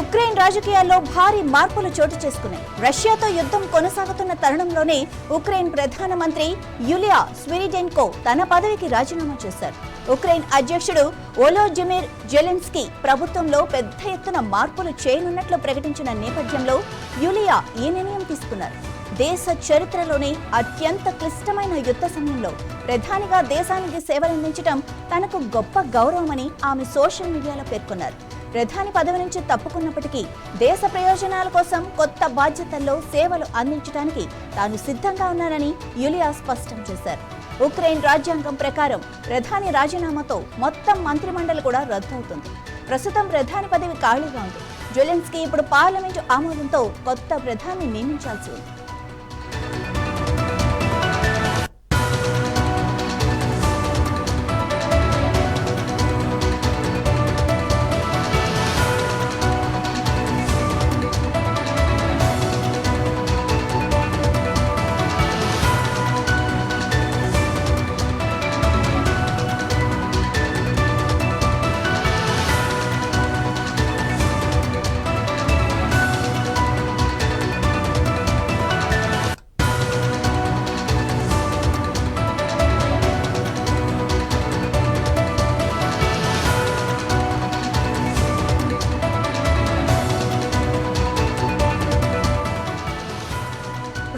Ukraine రాజకీయాల్లో భారీ మార్పులు చోటు చేసుకున్నాయి. రష్యాతో యుద్ధం కొనసాగుతున్న తరుణంలోనే ఉక్రెయిన్ ప్రధానమంత్రి యులియా స్విరిడెన్కో తన పదవికి రాజీనామా చేశారు. ఉక్రెయిన్ అధ్యక్షుడు వోలోడిమిర్ జెలెన్స్కీ ప్రభుత్వంలో పెద్ద ఎత్తున మార్పులు చేయనున్నట్లు ప్రకటించిన నేపథ్యంలో యులియా ఈ నిర్ణయం తీసుకున్నారు. దేశ చరిత్రలోనే అత్యంత క్లిష్టమైన యుద్ధ సమయంలో ప్రధానిగా దేశానికి సేవలందించడం తనకు గొప్ప గౌరవమని ఆమె సోషల్ మీడియాలో పేర్కొన్నారు. ప్రధాని పదవి నుంచి తప్పుకున్నప్పటికీ దేశ ప్రయోజనాల కోసం కొత్త బాధ్యతల్లో సేవలు అందించడానికి తాను సిద్ధంగా ఉన్నానని యులియా స్పష్టం చేశారు. ఉక్రెయిన్ రాజ్యాంగం ప్రకారం ప్రధాని రాజీనామాతో మొత్తం మంత్రిమండలి కూడా రద్దవుతుంది. ప్రస్తుతం ప్రధాని పదవి ఖాళీగా ఉంది. జెలెన్స్కీ ఇప్పుడు పార్లమెంటు ఆమోదంతో కొత్త ప్రధాని నియమించాల్సి ఉంది.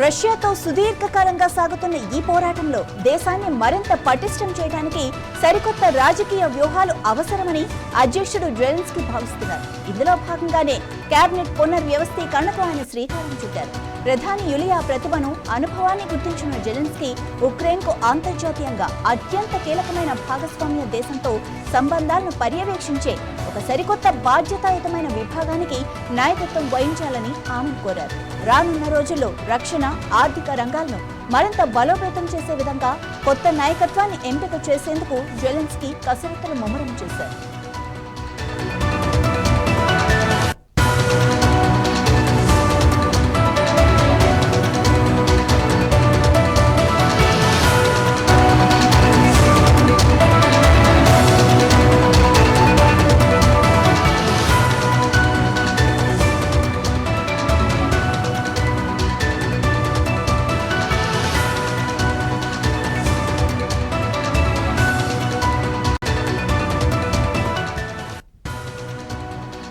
రష్యాతో సుదీర్ఘకాలంగా సాగుతున్న ఈ పోరాటంలో దేశాన్ని మరింత పటిష్టం చేయడానికి సరికొత్త రాజకీయ వ్యూహాలు అవసరమని అధ్యక్షుడు జెలెన్స్కీ భావిస్తున్నారు. ఇందులో భాగంగానే కేబినెట్ పునర్వ్యవస్థీకరణకు ఆయన శ్రీకారం చుట్టారు. ప్రధాని యులియా ప్రతిభను, అనుభవాన్ని గుర్తించిన జెలెన్స్కీ ఉక్రెయిన్కు అంతర్జాతీయంగా అత్యంత కీలకమైన భాగస్వామ్య దేశంతో సంబంధాలను పర్యవేక్షించే ఒక సరికొత్త బాధ్యతాయుతమైన విభాగానికి నాయకత్వం వహించాలని ఆమె కోరారు. రానున్న రోజుల్లో రక్షణ, ఆర్థిక రంగాలను మరింత బలోపేతం చేసే విధంగా కొత్త నాయకత్వాన్ని ఎంపిక చేసేందుకు జెలెన్స్కీ కసరత్తులు ముమ్మరం చేశారు.